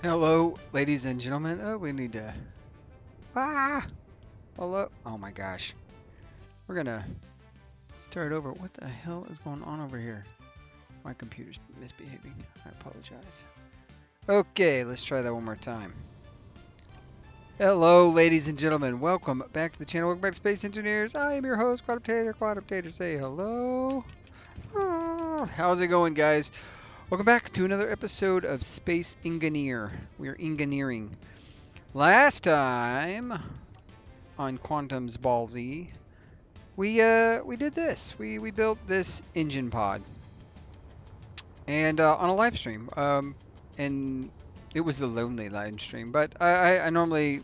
Hello, ladies and gentlemen. Oh, we need to. Ah! Hello. Oh my gosh. We're gonna start over. What the hell is going on over here? My computer's misbehaving. I apologize. Okay, let's try that one more time. Hello, ladies and gentlemen. Welcome back to the channel. Welcome back to Space Engineers. I am your host, Quantum Tater. Quantum Tater, say hello. Ah, how's it going, guys? Welcome back to another episode of Space Engineer. We are engineering. Last time on Quantum's Ball Z, we did this. We built this engine pod, and on a live stream. And it was the lonely live stream, but I normally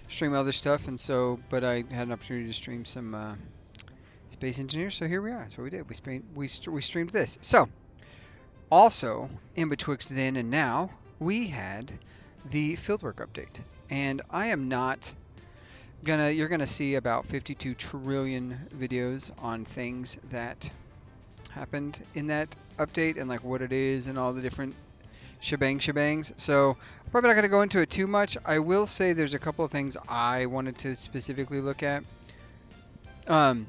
stream other stuff, and so but I had an opportunity to stream some Space Engineers, so here we are. That's what we did. We streamed this. So also in betwixt then and now, we had the fieldwork update, and I am not you're gonna see about 52 trillion videos on things that happened in that update and like what it is and all the different shebangs. So I'm probably not gonna go into it too much. I will say there's a couple of things I wanted to specifically look at, um,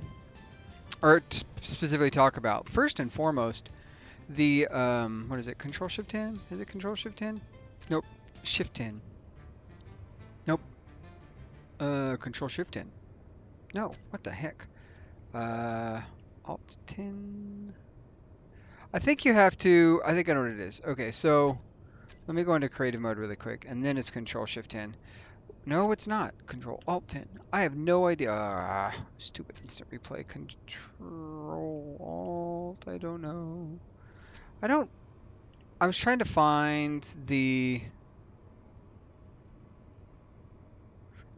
or specifically talk about. First and foremost, the what is it? Control Shift 10? Is it Control Shift 10? Nope. Shift 10. Nope. Control Shift 10. No. What the heck? Uh, Alt 10. I think you have to. I think I know what it is. Okay, so let me go into creative mode really quick, and then it's Control Shift 10. No, it's not. Control Alt 10. I have no idea. Stupid instant replay. Control Alt. I don't know. I don't. I was trying to find the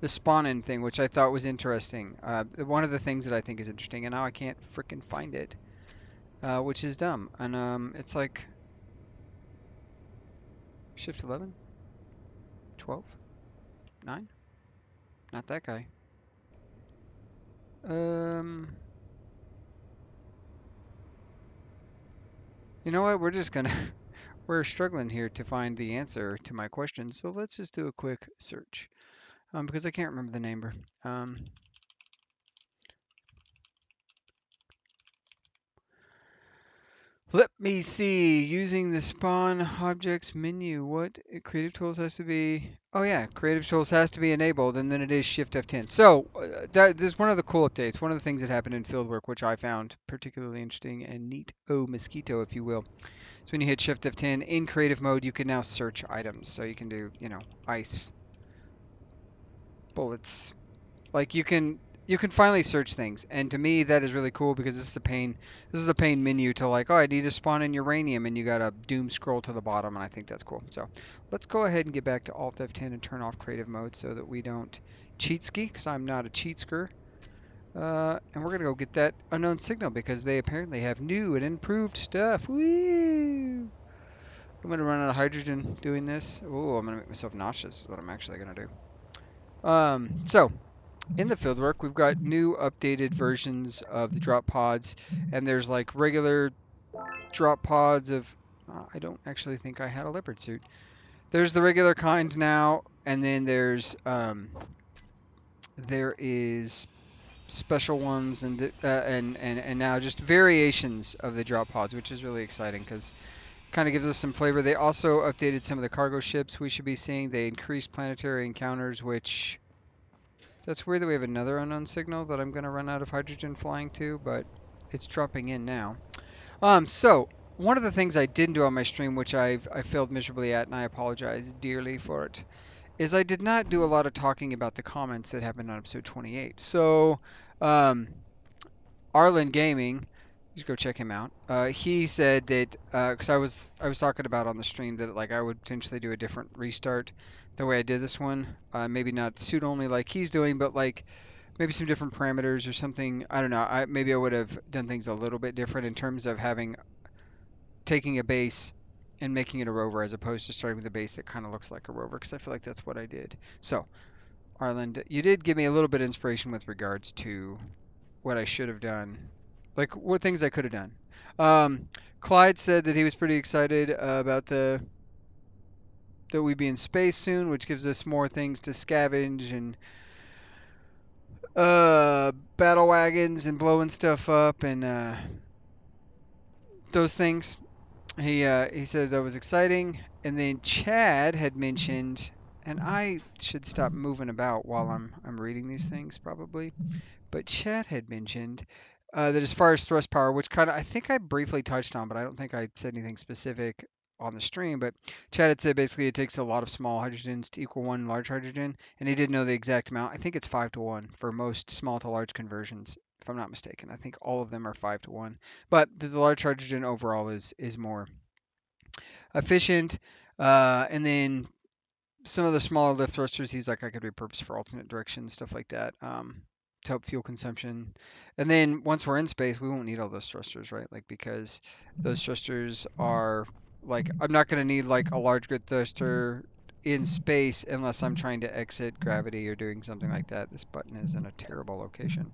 spawn in thing, which I thought was interesting. One of the things that I think is interesting, and now I can't freaking find it, which is dumb. And it's like Shift 11, 12, 9. Not that guy. Um, you know what? We're just gonna we're struggling here to find the answer to my question, so let's just do a quick search. Because I can't remember the number. Let me see. Using the spawn objects menu. What creative tools has to be? Oh yeah, creative tools has to be enabled, and then it is Shift F10. So there's one of the cool updates. One of the things that happened in fieldwork, which I found particularly interesting and neat. Oh, mosquito, if you will. So when you hit Shift F10 in creative mode, you can now search items. So you can do, ice, bullets. Like you can finally search things. And to me that is really cool because this is a pain menu to like, oh, I need to spawn in uranium and you got to doom scroll to the bottom, and I think that's cool. So let's go ahead and get back to Alt F10 and turn off creative mode so that we don't cheat ski, because I'm not a cheat sker. And we're gonna go get that unknown signal because they apparently have new and improved stuff. Woo! I'm gonna run out of hydrogen doing this. Oh, I'm gonna make myself nauseous is what I'm actually gonna do. So in the fieldwork, we've got new updated versions of the drop pods, and there's like regular drop pods of. I don't actually think I had a leopard suit. There's the regular kind now, and then there is special ones, and now just variations of the drop pods, which is really exciting because kind of gives us some flavor. They also updated some of the cargo ships we should be seeing. They increased planetary encounters, which that's weird that we have another unknown signal that I'm going to run out of hydrogen flying to, but it's dropping in now. So one of the things I didn't do on my stream, which I failed miserably at, and I apologize dearly for it, is I did not do a lot of talking about the comments that happened on episode 28. So, um, Arlen Gaming, you go check him out. He said that because I was talking about on the stream that like I would potentially do a different restart the way I did this one. Maybe not suit only like he's doing, but like maybe some different parameters or something. I don't know. Maybe I would have done things a little bit different in terms of taking a base and making it a rover as opposed to starting with a base that kind of looks like a rover, because I feel like that's what I did. So, Arlen, you did give me a little bit of inspiration with regards to what I should have done, like what things I could have done. Um, Clyde said that he was pretty excited about the that we'd be in space soon, which gives us more things to scavenge and battle wagons and blowing stuff up and those things. He said that was exciting, and then Chad had mentioned, and I should stop moving about while I'm reading these things probably. But Chad had mentioned that as far as thrust power, which kind of I think I briefly touched on, but I don't think I said anything specific on the stream. But Chad had said basically it takes a lot of small hydrogens to equal one large hydrogen, and he didn't know the exact amount. I think it's 5 to 1 for most small to large conversions, if I'm not mistaken. I think all of them are 5 to 1, but the large hydrogen overall is more efficient. And then some of the smaller lift thrusters, he's like, I could repurpose for alternate directions, stuff like that, to help fuel consumption. And then once we're in space, we won't need all those thrusters, right? Like, because those thrusters are like, I'm not going to need like a large grid thruster in space unless I'm trying to exit gravity or doing something like that. This button is in a terrible location.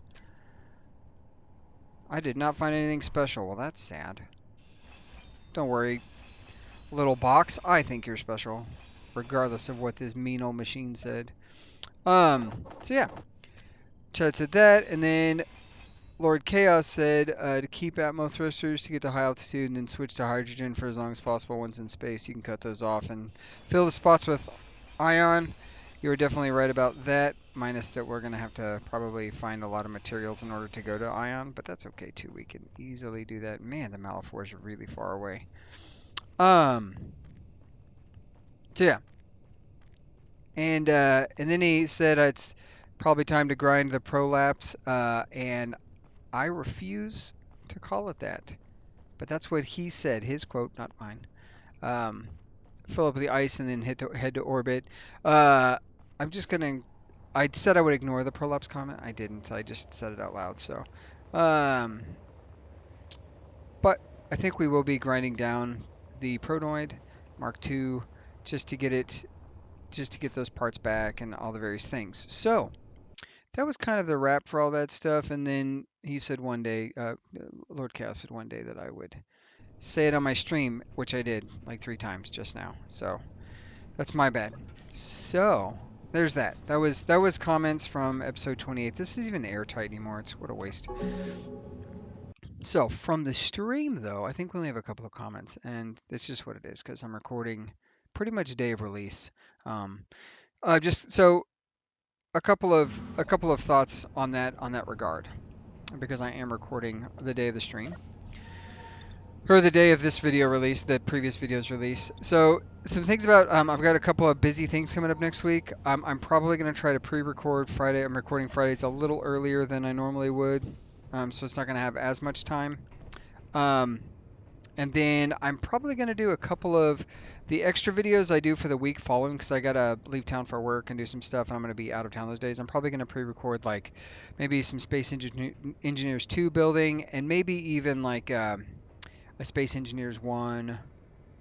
I did not find anything special. Well, that's sad. Don't worry, little box. I think you're special, regardless of what this mean old machine said. So yeah, Chad said that, and then Lord Chaos said to keep Atmo thrusters to get to high altitude and then switch to hydrogen for as long as possible once in space. You can cut those off and fill the spots with ion. You were definitely right about that, minus that we're going to have to probably find a lot of materials in order to go to ion, but that's okay too. We can easily do that. Man, the Malifaux is really far away. Um, so yeah, and then he said it's probably time to grind the prolapse, and I refuse to call it that. But that's what he said, his quote, not mine. Um, Fill up the ice and then head to orbit. Uh, I'm just gonna. I said I would ignore the prolapse comment. I didn't. I just said it out loud. So, um, but I think we will be grinding down the Protoid Mark II just to get it, just to get those parts back and all the various things. So that was kind of the wrap for all that stuff. And then he said one day, Lord Chaos said one day that I would say it on my stream, which I did like 3 times just now. So that's my bad. So there's that. That was comments from episode 28. This isn't even airtight anymore. It's what a waste. So from the stream though, I think we only have a couple of comments, and it's just what it is because I'm recording pretty much day of release. Um, just so a couple of thoughts on that regard, because I am recording the day of the stream. Or the day of this video release, the previous video's release. So some things about, I've got a couple of busy things coming up next week. I'm probably going to try to pre-record Friday. I'm recording Fridays a little earlier than I normally would, so it's not going to have as much time. Um, and then I'm probably going to do a couple of the extra videos I do for the week following, because I got to leave town for work and do some stuff, and I'm going to be out of town those days. I'm probably going to pre-record like maybe some Engineers 2 building, and maybe even like a Space Engineers 1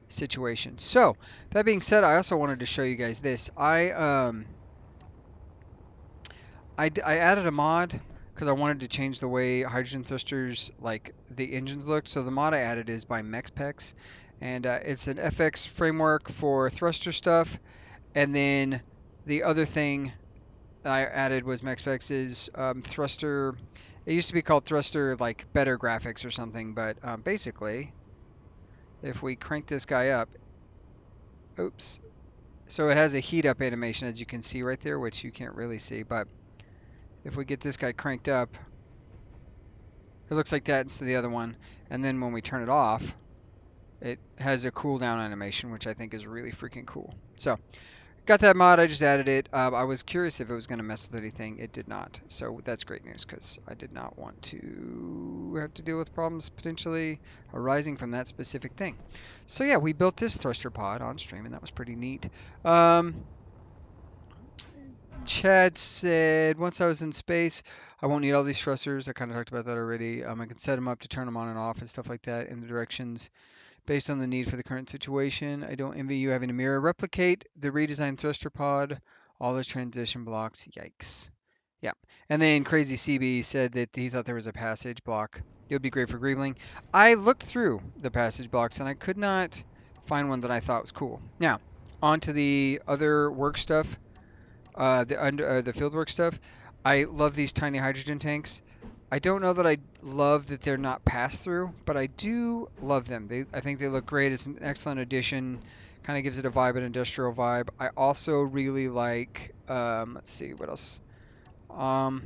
situation. So that being said, I also wanted to show you guys this. I added a mod because I wanted to change the way hydrogen thrusters, like the engines looked. So the mod I added is by MexPex, and it's an FX framework for thruster stuff. And then the other thing I added was MexPex's thruster. It used to be called thruster like better graphics or something, but basically, if we crank this guy up, oops. So it has a heat up animation, as you can see right there, which you can't really see, but if we get this guy cranked up, it looks like that instead of the other one. And then when we turn it off, it has a cooldown animation, which I think is really freaking cool. So got that mod, I just added it. I was curious if it was going to mess with anything. It did not. So that's great news, because I did not want to have to deal with problems potentially arising from that specific thing. So yeah, we built this thruster pod on stream, and that was pretty neat. Chad said, once I was in space, I won't need all these thrusters. I kind of talked about that already. I can set them up to turn them on and off and stuff like that in the directions based on the need for the current situation. I don't envy you having to mirror replicate the redesigned thruster pod, all those transition blocks. Yikes. Yeah. And then Crazy CB said that he thought there was a passage block. It would be great for Greebling. I looked through the passage blocks and I could not find one that I thought was cool. Now, onto the other work stuff, the fieldwork stuff. I love these tiny hydrogen tanks. I don't know that I love that they're not pass through, but I do love them. I think they look great. It's an excellent addition. Kind of gives it a vibe, an industrial vibe. I also really like. Let's see what else. Um,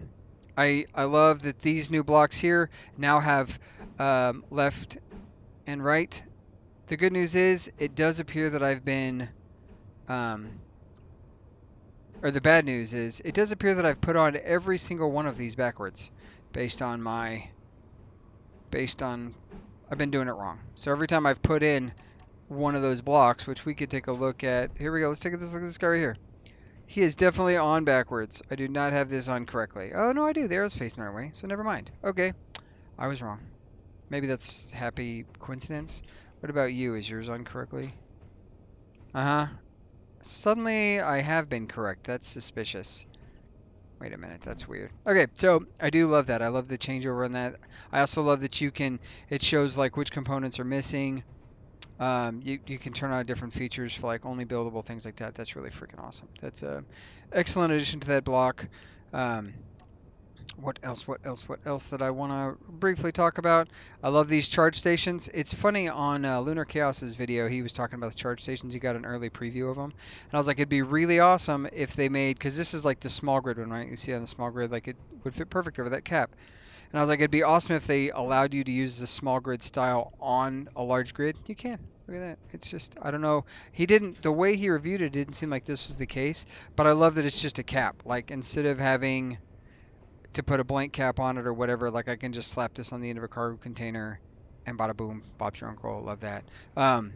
I love that these new blocks here now have left and right. The good news is it does appear that I've been um, or the bad news is it does appear that I've put on every single one of these backwards based on based on I've been doing it wrong. So every time I've put in one of those blocks, which we could take a look at. Here we go. Let's take a look at this guy right here. He is definitely on backwards. I do not have this on correctly. Oh, no, I do. The arrow's facing the right way, so never mind. Okay, I was wrong. Maybe that's happy coincidence. What about you? Is yours on correctly? Uh-huh. Suddenly, I have been correct. That's suspicious. Wait a minute, that's weird. Okay, so I do love that. I love the changeover on that. I also love that it shows like which components are missing. You can turn on different features for like only buildable things like that. That's really freaking awesome. That's a excellent addition to that block. Um, what else? What else? What else that I want to briefly talk about? I love these charge stations. It's funny on Lunar Chaos's video, he was talking about the charge stations. He got an early preview of them, and I was like, it'd be really awesome if they made, because this is like the small grid one, right? You see on the small grid, like it would fit perfect over that cap. And I was like, it'd be awesome if they allowed you to use the small grid style on a large grid. You can. Look at that. It's just, I don't know. He didn't, the way he reviewed it didn't seem like this was the case, but I love that it's just a cap. Like, instead of having to put a blank cap on it or whatever, like I can just slap this on the end of a cargo container and bada boom, Bob's your uncle. Love that. Um,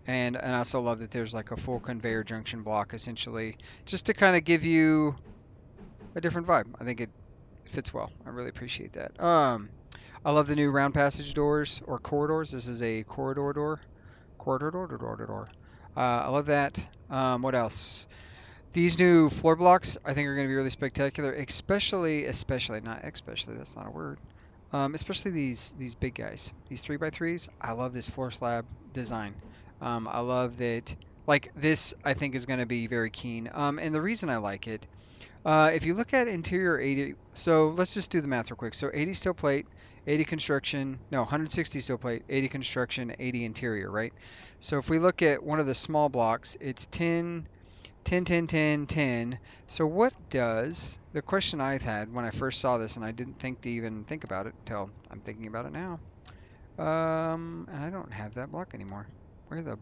and I also love that there's like a full conveyor junction block essentially, just to kind of give you a different vibe. I think it fits well. I really appreciate that. I love the new round passage doors or corridors. This is a corridor door. Corridor door, door. I love that. What else? These new floor blocks I think are going to be really spectacular, especially not especially. That's not a word. Especially these big guys, these 3x3s. I love this floor slab design. I love that. Like this, I think is going to be very keen. And the reason I like it, if you look at interior 80, so let's just do the math real quick. So 80 steel plate, 80 construction, no, 160 steel plate, 80 construction, 80 interior, right? So if we look at one of the small blocks, it's 10, 10, 10, 10, 10. So what does, the question I had when I first saw this, and I didn't think to even think about it until I'm thinking about it now. And I don't have that block anymore. Where the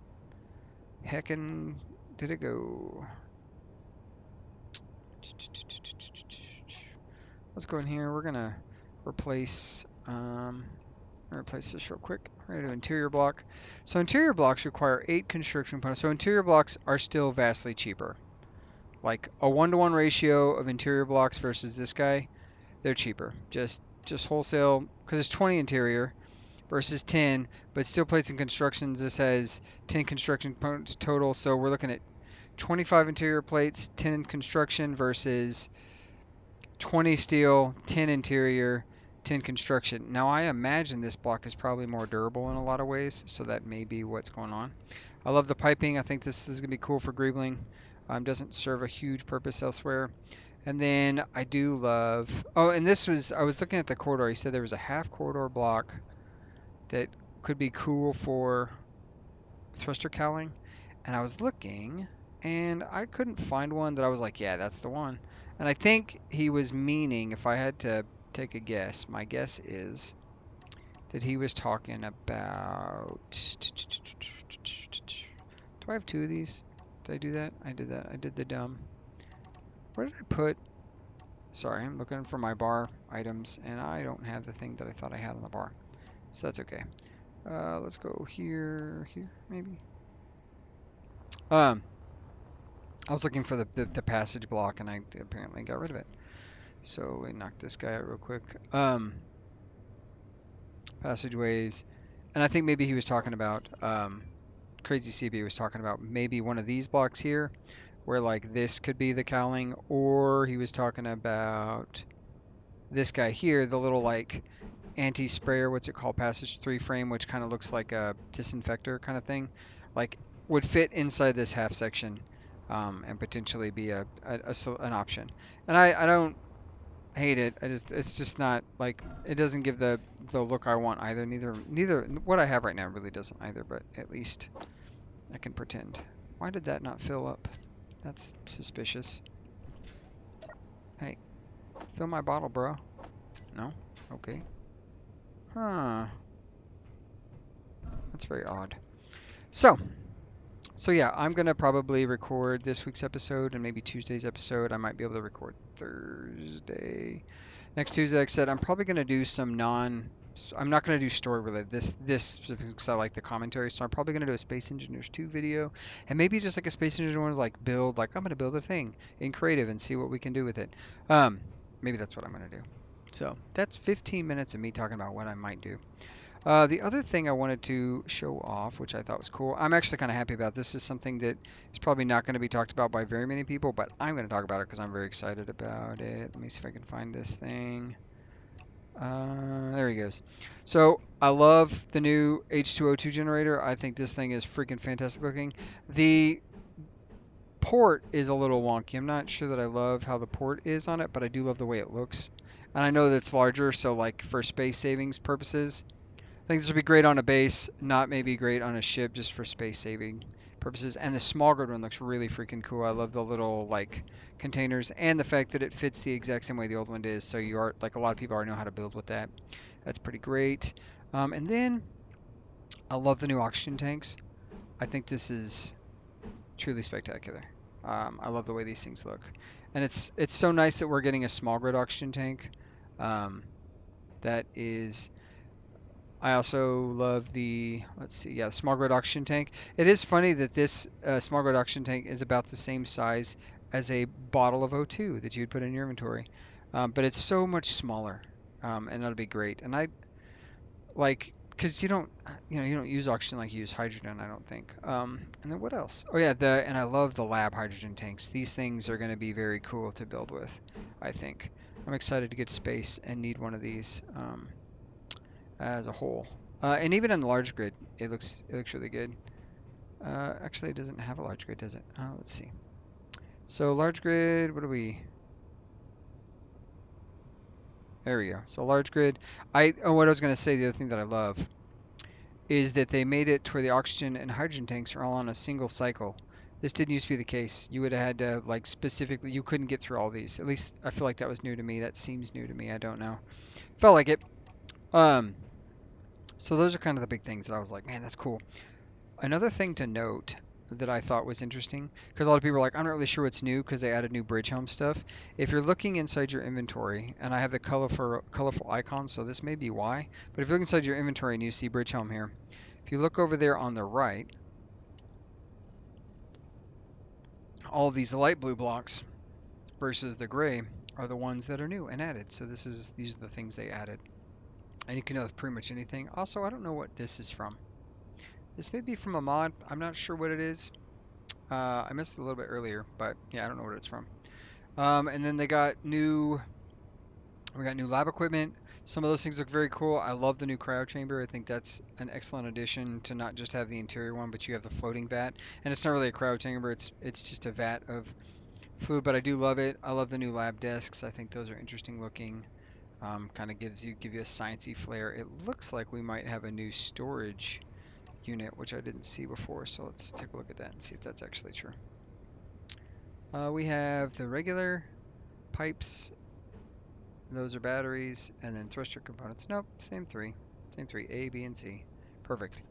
heckin' did it go? Let's go in here. We're gonna replace this real quick. We're gonna do interior block. So interior blocks require 8 construction components. So interior blocks are still vastly cheaper. Like a 1-to-1 ratio of interior blocks versus this guy, they're cheaper. Just wholesale, because it's 20 interior versus 10, but steel plates and constructions. This has 10 construction components total. So we're looking at 25 interior plates, 10 in construction versus 20 steel, 10 interior, 10 construction. Now I imagine this block is probably more durable in a lot of ways, so that may be what's going on. I love the piping. I think this is going to be cool for greebling. Doesn't serve a huge purpose elsewhere. And then I do love, oh, and I was looking at the corridor. He said there was a half corridor block that could be cool for thruster cowling. And I was looking, and I couldn't find one that I was like, yeah, that's the one. And I think he was meaning, if I had to take a guess, my guess is that he was talking about. Do I have 2 of these? Did I do that? I did that. I did the dumb. Where did I put? Sorry, I'm looking for my bar items, and I don't have the thing that I thought I had on the bar. So that's okay. Let's go here, maybe. Um, I was looking for the passage block, and I apparently got rid of it. So we knocked this guy out real quick. Passageways, and I think maybe he was talking about Crazy CB was talking about maybe one of these blocks here, where like this could be the cowling, or he was talking about this guy here, the little like anti-sprayer, what's it called, passage 3 frame, which kind of looks like a disinfector kind of thing. Like would fit inside this half section, and potentially be an option. And I don't hate it. It's just not like it doesn't give the look I want either. Neither what I have right now really doesn't either. But at least I can pretend. Why did that not fill up? That's suspicious. Hey, fill my bottle, bro. No? Okay. Huh. That's very odd. So, so yeah, I'm gonna probably record this week's episode and maybe Tuesday's episode. I might be able to record Thursday. Next Tuesday, like I said, I'm probably gonna do some non. I'm not gonna do story related. This specifically because I like the commentary. So I'm probably gonna do a Space Engineers 2 video, and maybe just like a Space Engineer one, like build. Like I'm gonna build a thing in creative and see what we can do with it. Maybe that's what I'm gonna do. So that's 15 minutes of me talking about what I might do. The other thing I wanted to show off, which I thought was cool, I'm actually kind of happy about. This is something that is probably not going to be talked about by very many people, but I'm going to talk about it because I'm very excited about it. Let me see if I can find this thing. There he goes. So I love the new H2O2 generator. I think this thing is freaking fantastic looking. The port is a little wonky. I'm not sure that I love how the port is on it, but I do love the way it looks. And I know that it's larger, so like for space savings purposes, I think this would be great on a base, not maybe great on a ship just for space saving purposes. And the small grid one looks really freaking cool. I love the little like containers and the fact that it fits the exact same way the old one is. So you are like a lot of people already know how to build with that. That's pretty great. And then I love the new oxygen tanks. I think this is truly spectacular. I love the way these things look, and it's so nice that we're getting a small grid oxygen tank. Um, that is I also love the, let's see, yeah, the small grid oxygen tank. It is funny that this small grid oxygen tank is about the same size as a bottle of O2 that you'd put in your inventory, but it's so much smaller, and that'll be great. And I like, because you don't use oxygen like you use hydrogen, I don't think. And then what else? Oh yeah, and I love the lab hydrogen tanks. These things are going to be very cool to build with, I think. I'm excited to get space and need one of these. As a whole. And even in the large grid, it looks really good. Actually, it doesn't have a large grid, does it? Let's see. So large grid, what do we? There we go. So large grid. What I was going to say, the other thing that I love is that they made it to where the oxygen and hydrogen tanks are all on a single cycle. This didn't used to be the case. You would have had to like specifically, you couldn't get through all these. At least I feel like that was new to me. That seems new to me. I don't know. Felt like it. Um, so those are kind of the big things that I was like, man, that's cool. Another thing to note that I thought was interesting, because a lot of people are like, I'm not really sure what's new because they added new bridge helm stuff. If you're looking inside your inventory, and I have the colorful icons, so this may be why, but if you look inside your inventory and you see bridge helm here, if you look over there on the right, all of these light blue blocks versus the gray are the ones that are new and added. So these are the things they added. And you can know with pretty much anything. Also, I don't know what this is from. This may be from a mod. I'm not sure what it is. I missed it a little bit earlier, but yeah, I don't know what it's from. And then we got new lab equipment. Some of those things look very cool. I love the new cryo chamber. I think that's an excellent addition to not just have the interior one, but you have the floating vat. And it's not really a cryo chamber. It's just a vat of fluid, but I do love it. I love the new lab desks. I think those are interesting looking. Kind of give you a sciencey flair. It looks like we might have a new storage unit, which I didn't see before. So let's take a look at that and see if that's actually true. We have the regular pipes. Those are batteries, and then thruster components. Nope, same three. Same three, A, B, and C. Perfect.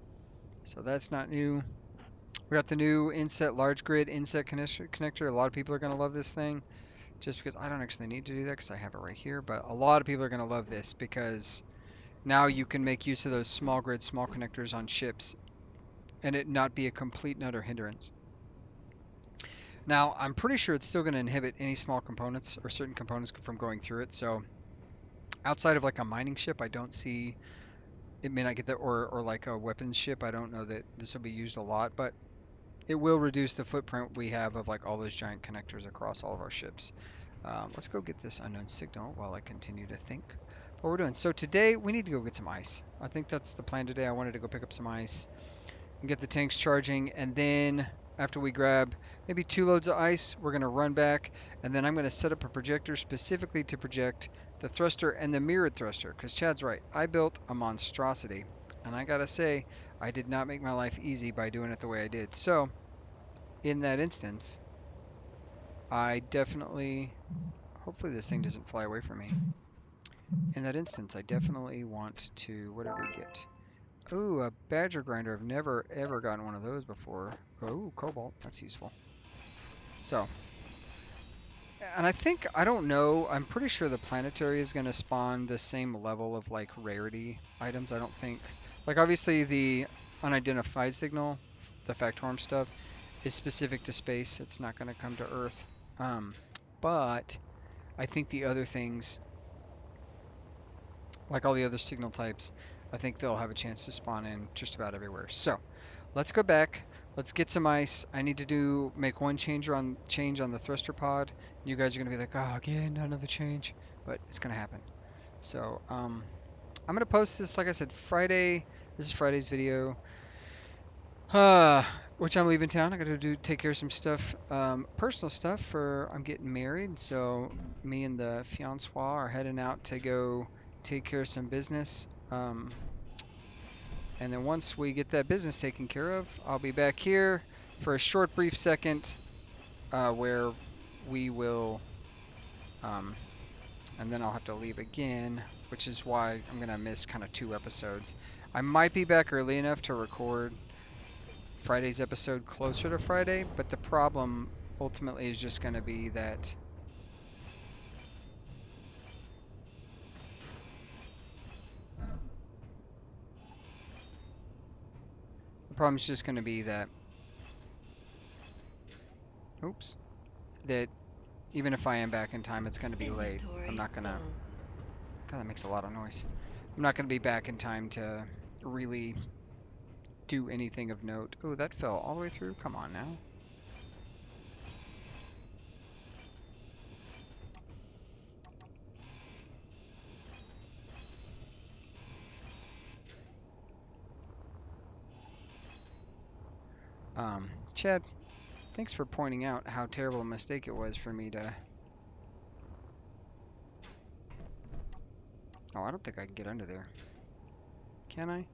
So that's not new. We got the new inset large grid inset connector. A lot of people are going to love this thing, just because I don't actually need to do that because I have it right here. But a lot of people are going to love this because now you can make use of those small grid, small connectors on ships, and it not be a complete and utter hindrance. Now, I'm pretty sure it's still going to inhibit any small components or certain components from going through it. So outside of like a mining ship, I don't see it may not get that, or like a weapons ship. I don't know that this will be used a lot, but it will reduce the footprint we have of like all those giant connectors across all of our ships. Let's go get this unknown signal while I continue to think what we're doing. So today we need to go get some ice. I think that's the plan today. I wanted to go pick up some ice and get the tanks charging, and then after we grab maybe 2 loads of ice, we're going to run back, and then I'm going to set up a projector specifically to project the thruster and the mirrored thruster, because Chad's right. I built a monstrosity, and I gotta say, I did not make my life easy by doing it the way I did. So, in that instance, I definitely, hopefully this thing doesn't fly away from me. In that instance, I definitely want to, what did we get? Ooh, a badger grinder. I've never ever gotten one of those before. Oh, cobalt. That's useful. So, and I think, I don't know, I'm pretty sure the planetary is going to spawn the same level of like rarity items. I don't think, like obviously the unidentified signal, the Factorum stuff, is specific to space. It's not going to come to Earth. Um, but I think the other things, like all the other signal types, I think they'll have a chance to spawn in just about everywhere. So let's go back. Let's get some ice. I need to make one change on the thruster pod. You guys are gonna be like, oh, again, another change, but it's gonna happen. So I'm gonna post this, like I said, Friday. This is Friday's video. Uh, which I'm leaving town. I gotta take care of some stuff, personal stuff for I'm getting married. So me and the fiancée are heading out to go take care of some business. And then once we get that business taken care of, I'll be back here for a short, brief second where we will, and then I'll have to leave again, which is why I'm gonna miss kind of 2 episodes. I might be back early enough to record Friday's episode closer to Friday, but the problem ultimately is just going to be that oops, that even if I am back in time, it's going to be late. I'm not going to, God, that makes a lot of noise. I'm not going to be back in time to really do anything of note. Oh, that fell all the way through? Come on now. Chad, thanks for pointing out how terrible a mistake it was for me to... Oh, I don't think I can get under there. Can I?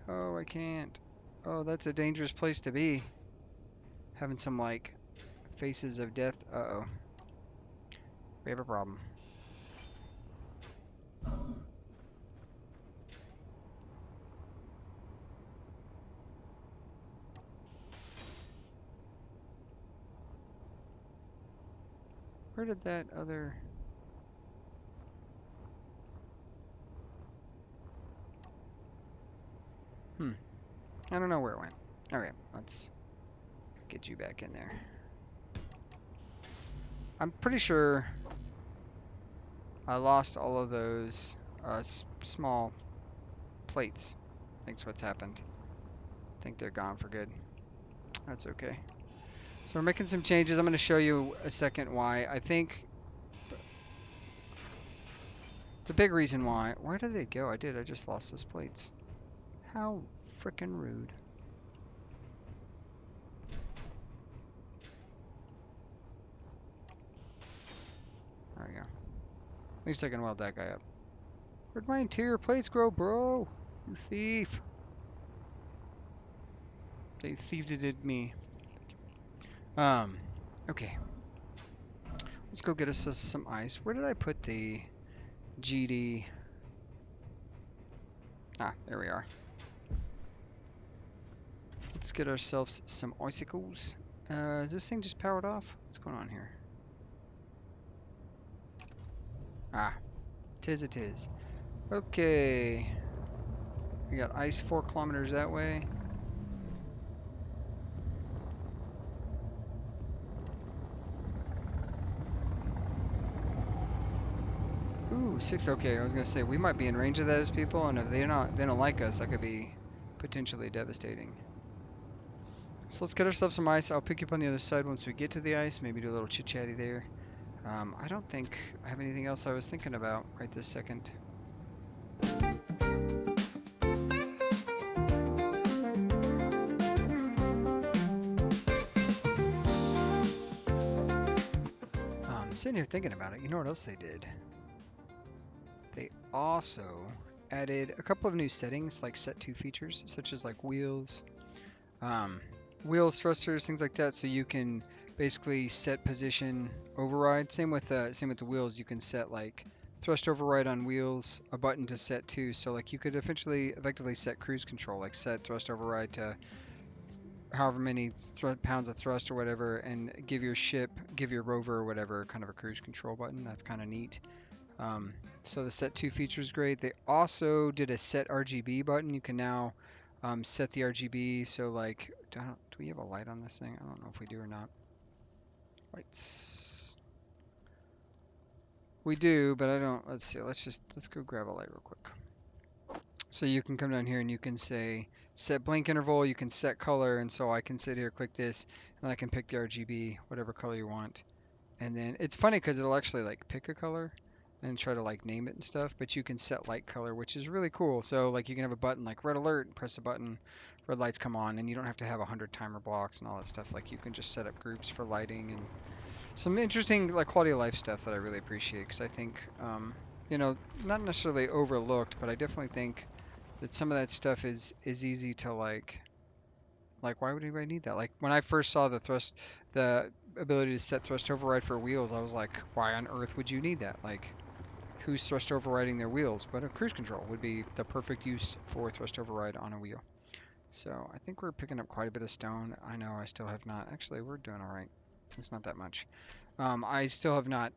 Oh, I can't. Oh, that's a dangerous place to be. Having some, like, faces of death. Uh-oh. We have a problem. Where did that other... I don't know where it went. Okay, let's get you back in there. I'm pretty sure I lost all of those small plates. I think's what's happened. I think they're gone for good. That's okay. So we're making some changes. I'm going to show you a second why. I think the big reason why... Where did they go? I just lost those plates. How frickin' rude. There we go. At least I can weld that guy up. Where'd my interior plates grow, bro? You thief. They thieved it me. Okay. Let's go get us some ice. Where did I put the GD? Ah, there we are. Let's get ourselves some icicles. Is this thing just powered off? What's going on here? Ah, tis it is. Okay. We got ice 4 kilometers that way. Ooh, 6. Okay, I was gonna say we might be in range of those people, and if they don't like us, that could be potentially devastating. So let's get ourselves some ice. I'll pick you up on the other side once we get to the ice. Maybe do a little chit-chatty there. I don't think I have anything else I was thinking about right this second. sitting here thinking about it. You know what else they did? They also added a couple of new settings, like set 2 features, such as like wheels, um, wheels, thrusters, things like that. So you can basically set position override. Same with the wheels. You can set like thrust override on wheels, a button to set to. So like you could effectively set cruise control, like set thrust override to however many pounds of thrust or whatever, and give your rover or whatever kind of a cruise control button. That's kind of neat. So the set 2 feature is great. They also did a set RGB button. You can now set the RGB. So like, do we have a light on this thing? I don't know if we do or not. Lights. We do, but I don't. Let's see. Let's go grab a light real quick. So you can come down here and you can say set blink interval. You can set color, and so I can sit here, click this, and I can pick the RGB, whatever color you want. And then it's funny because it'll actually like pick a color and try to like name it and stuff, but you can set light color, which is really cool. So like you can have a button like red alert, press a button, red lights come on, and you don't have to have 100 timer blocks and all that stuff. Like you can just set up groups for lighting and some interesting like quality of life stuff that I really appreciate because I think, you know, not necessarily overlooked, but I definitely think that some of that stuff is easy to like, why would anybody need that? Like, when I first saw the ability to set thrust override for wheels, I was like, why on earth would you need that? Like, who's thrust overriding their wheels? But a cruise control would be the perfect use for thrust override on a wheel. So I think we're picking up quite a bit of stone. I know I still have not. Actually, we're doing all right. It's not that much. I still have not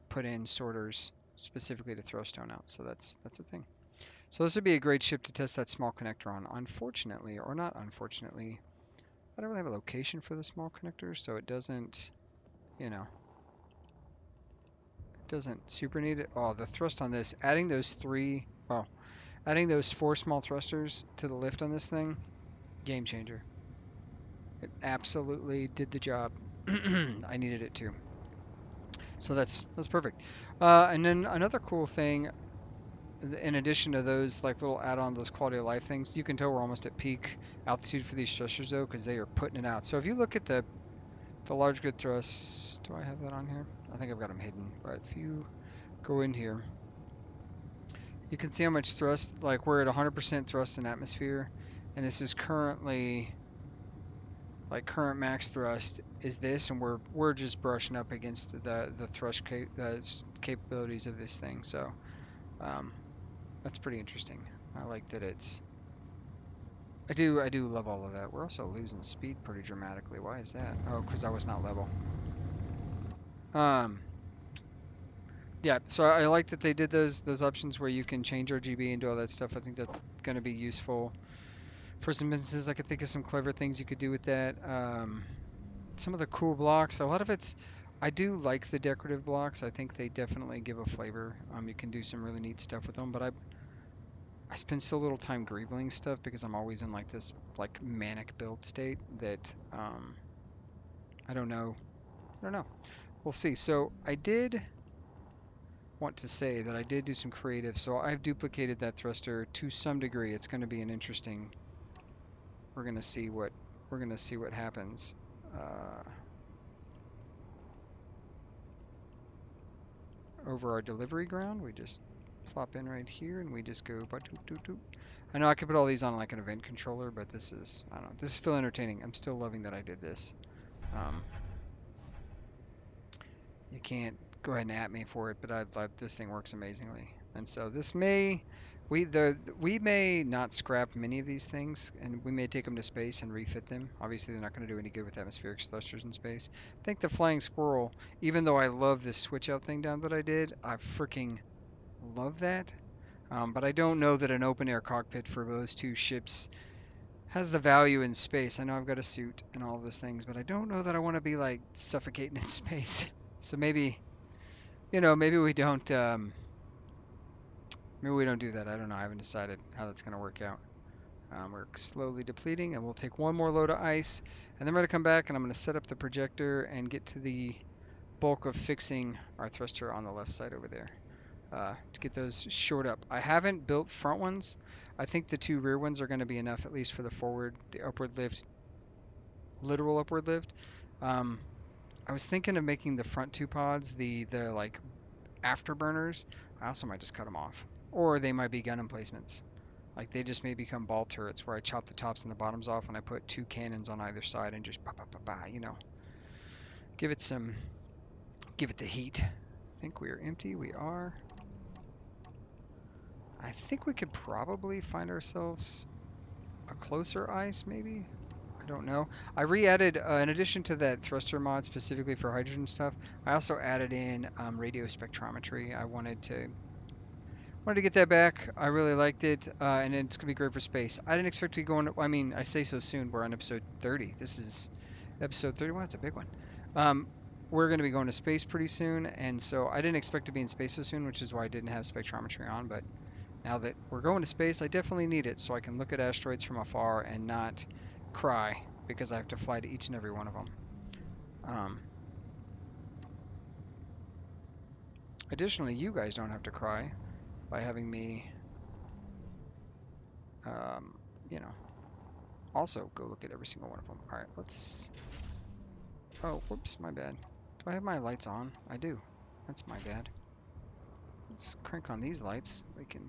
put in sorters specifically to throw stone out, so that's a thing. So this would be a great ship to test that small connector on. Unfortunately, or not unfortunately, I don't really have a location for the small connector, so it doesn't, you know, it doesn't super need it. Oh, the thrust on this, adding those 4 small thrusters to the lift on this thing, game changer. It absolutely did the job. I needed it too. So that's perfect. And then another cool thing, in addition to those like little add-on, those quality of life things, you can tell we're almost at peak altitude for these thrusters though, because they are putting it out. So if you look at the large grid thrusts, do I have that on here? I think I've got them hidden, but if you go in here, you can see how much thrust, like we're at 100% thrust in atmosphere, and this is currently, like current max thrust is this, and we're just brushing up against the thrust capabilities of this thing. So um, that's pretty interesting. I like that it's, I do love all of that. We're also losing speed pretty dramatically. Why is that? Oh, because I was not level. Um, Yeah, so I like that they did those options where you can change RGB and do all that stuff. I think that's going to be useful for some instances. I could think of some clever things you could do with that. Some of the cool blocks, a lot of it's, I do like the decorative blocks. I think they definitely give a flavor. You can do some really neat stuff with them, but I spend so little time greebling stuff because I'm always in like this like manic build state that I don't know. I don't know. We'll see. So I did want to say that I did do some creative. So I've duplicated that thruster to some degree. It's going to be an interesting. We're going to see what happens. Uh, Over our delivery ground, we just plop in right here and we just go. I know I could put all these on like an event controller, but this is, I don't know. This is still entertaining. I'm still loving that I did this. Um, you can't go ahead and at me for it, but this thing works amazingly. And so this may, we may not scrap many of these things, and we may take them to space and refit them. Obviously, they're not going to do any good with atmospheric thrusters in space. I think the flying squirrel, even though I love this switch out thing down that I did, I freaking love that. But I don't know that an open air cockpit for those two ships has the value in space. I know I've got a suit and all of those things, but I don't know that I want to be like suffocating in space. So maybe, maybe we don't. Maybe we don't do that. I don't know. I haven't decided how that's going to work out. We're slowly depleting, and we'll take one more load of ice, and then we're going to come back, and I'm going to set up the projector and get to the bulk of fixing our thruster on the left side over there to get those shored up. I haven't built front ones. I think the 2 rear ones are going to be enough, at least for the upward lift, literal upward lift. Um, I was thinking of making the front two pods the like afterburners. I also might just cut them off, or they might be gun emplacements. Like they just may become ball turrets where I chop the tops and the bottoms off and I put two cannons on either side and just pa pa pa pa, you know, give it some, give it the heat. I think we are empty. We are. I think we could probably find ourselves a closer ice, maybe. I don't know. I re-added, in addition to that thruster mod specifically for hydrogen stuff, I also added in radio spectrometry. I wanted to get that back. I really liked it, and it's gonna be great for space. I didn't expect to be going. I mean, I say so soon. We're on episode 30. This is episode 31. It's a big one. Um, we're gonna be going to space pretty soon, and so I didn't expect to be in space so soon, which is why I didn't have spectrometry on. But now that we're going to space, I definitely need it so I can look at asteroids from afar and not cry because I have to fly to each and every one of them. Um, Additionally, you guys don't have to cry by having me, um, you know, also go look at every single one of them. All right, let's. Oh, whoops, my bad. Do I have my lights on? I do. That's my bad. Let's crank on these lights. We can.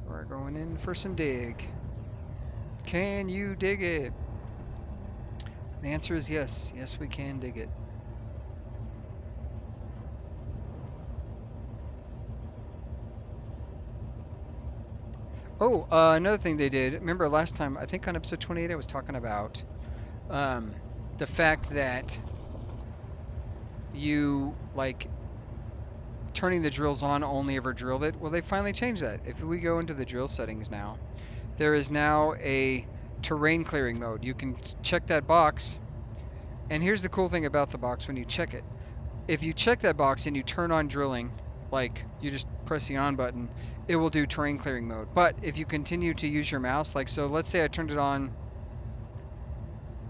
We're going in for some dig. Can you dig it? The answer is yes. Yes, we can dig it. Oh, another thing they did. Remember last time, I think on episode 28, I was talking about um, the fact that you like turning the drills on only ever drilled it. Well, they finally changed that. If we go into the drill settings now, there is now a terrain clearing mode. You can check that box. And here's the cool thing about the box when you check it. If you check that box and you turn on drilling, like you just press the on button, it will do terrain clearing mode. But if you continue to use your mouse, like so, let's say I turned it on,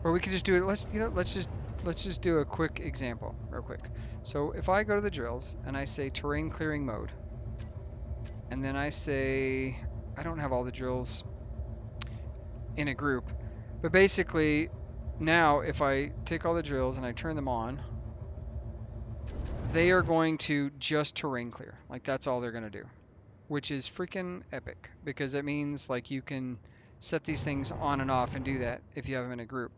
or we could just do it. Let's just do a quick example, real quick. So if I go to the drills and I say terrain clearing mode, and then I say I don't have all the drills in a group, but basically now if I take all the drills and I turn them on, they are going to just terrain clear. Like that's all they're going to do, which is freaking epic because it means like you can set these things on and off and do that if you have them in a group.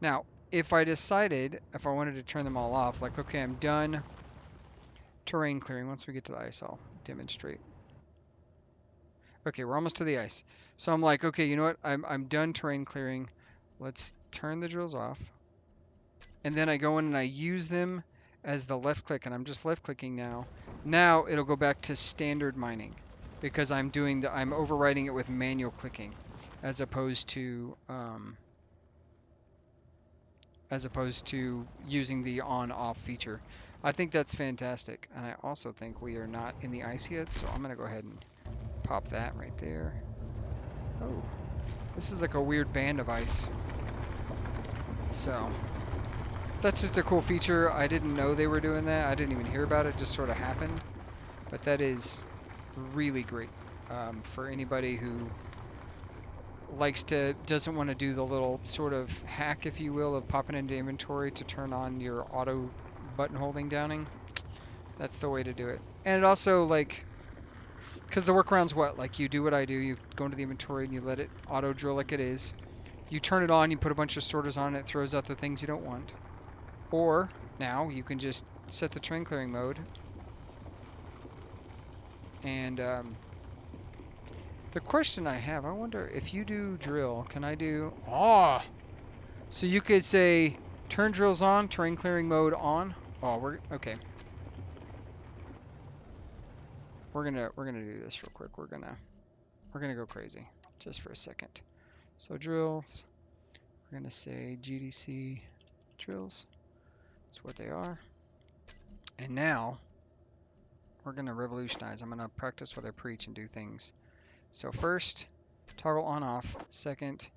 Now, if I decided if I wanted to turn them all off, like okay, I'm done terrain clearing. Once we get to the ice, I'll demonstrate. Okay, we're almost to the ice. So I'm like, okay, you know what? I'm done terrain clearing. Let's turn the drills off. And then I go in and I use them as the left click, and I'm just left clicking now. Now it'll go back to standard mining because I'm overriding it with manual clicking as opposed to using the on off feature. I think that's fantastic. And I also think we are not in the ice yet, so I'm gonna go ahead and pop that right there. Oh, this is like a weird band of ice. So that's just a cool feature. I didn't know they were doing that. I didn't even hear about it. It just sort of happened. But that is really great for anybody who doesn't want to do the little sort of hack, if you will, of popping into inventory to turn on your auto button holding downing. That's the way to do it. And it also like, because the workaround's what? Like you do what I do. You go into the inventory and you let it auto drill like it is. You turn it on, you put a bunch of sorters on it, it throws out the things you don't want. Or now you can just set the terrain clearing mode. And the question I have, I wonder if you do drill, can I do... Oh! So you could say turn drills on, terrain clearing mode on. Oh, okay. We're gonna do this real quick. We're gonna go crazy just for a second. So drills, we're gonna say GDC drills. That's what they are. And now we're gonna revolutionize. I'm gonna practice what I preach and do things. So first, toggle on off. Second,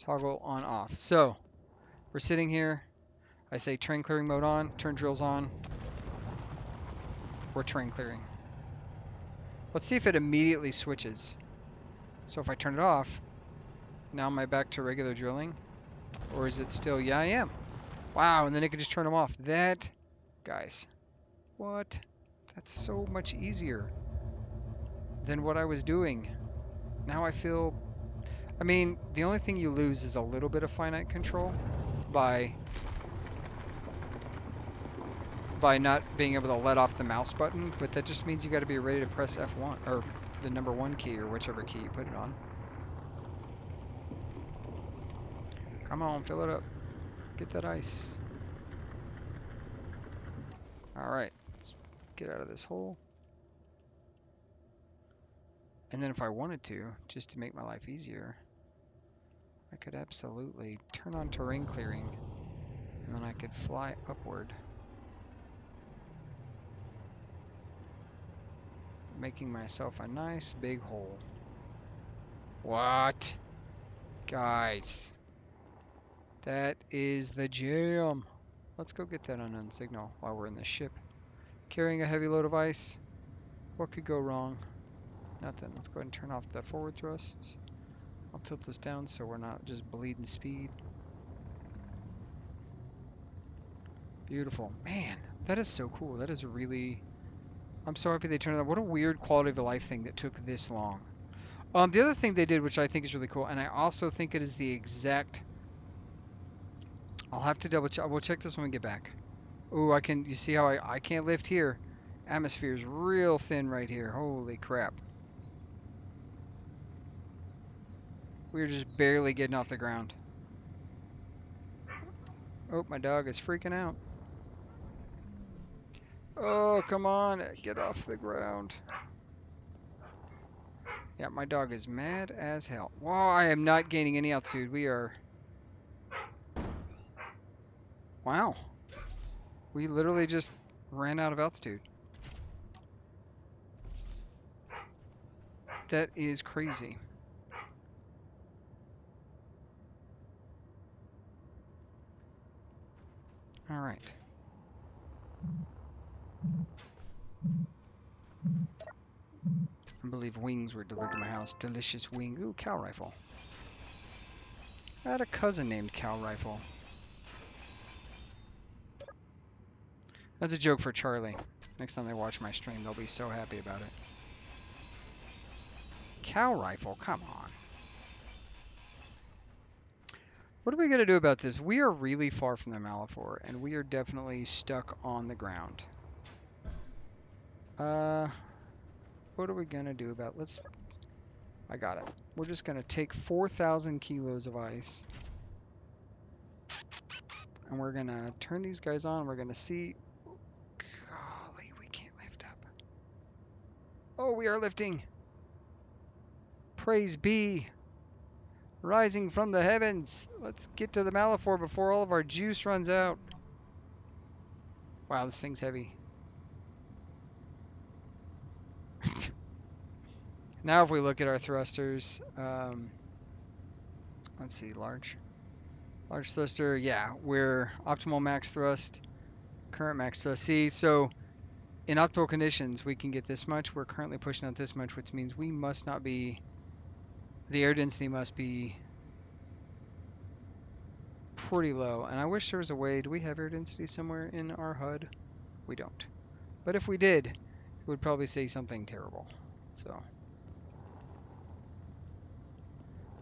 toggle on off. So we're sitting here. I say terrain clearing mode on, turn drills on. We're terrain clearing. Let's see if it immediately switches. So if I turn it off, Now am I back to regular drilling? Or is it still, yeah, I am. Wow, and then I can just turn them off. That, guys, what? That's so much easier than what I was doing. Now I feel, I mean, the only thing you lose is a little bit of finite control by not being able to let off the mouse button, but that just means you got to be ready to press F1 or the number 1 key or whichever key you put it on. Come on, fill it up. Get that ice. All right, let's get out of this hole. And then if I wanted to, just to make my life easier, I could absolutely turn on terrain clearing, and then I could fly upward, making myself a nice big hole. What? Guys, that is the jam. Let's go get that unknown signal while we're in the ship. Carrying a heavy load of ice. What could go wrong? Nothing. Let's go ahead and turn off the forward thrusts. I'll tilt this down so we're not just bleeding speed. Beautiful. Man, that is so cool. That is really... I'm so happy they turned it on. What a weird quality of life thing that took this long. The other thing they did, which I think is really cool, and I also think it is the exact... I'll have to double check. We'll check this when we get back. Oh, I can... You see how I can't lift here? Atmosphere is real thin right here. Holy crap. We're just barely getting off the ground. Oh, my dog is freaking out. Oh, come on. Get off the ground. Yeah, my dog is mad as hell. Wow, I am not gaining any altitude. We are... Wow. We literally just ran out of altitude. That is crazy. All right. I believe wings were delivered to my house. Delicious wing. Ooh, cow rifle. I had a cousin named Cow Rifle. That's a joke for Charlie. Next time they watch my stream, they'll be so happy about it. Cow Rifle? Come on. What are we going to do about this? We are really far from the Malifaux, and we are definitely stuck on the ground. What are we going to do about... I got it. We're just going to take 4,000 kilos of ice. And we're going to turn these guys on. We're going to see... Golly, we can't lift up. Oh, we are lifting. Praise be. Rising from the heavens. Let's get to the Malifaux before all of our juice runs out. Wow, this thing's heavy. Now if we look at our thrusters, let's see, large thruster, yeah, we're optimal max thrust, current max thrust. See, so in optimal conditions, we can get this much. We're currently pushing out this much, which means we must not be, the air density must be pretty low. And I wish there was a way, do we have air density somewhere in our HUD? We don't. But if we did, it would probably say something terrible. So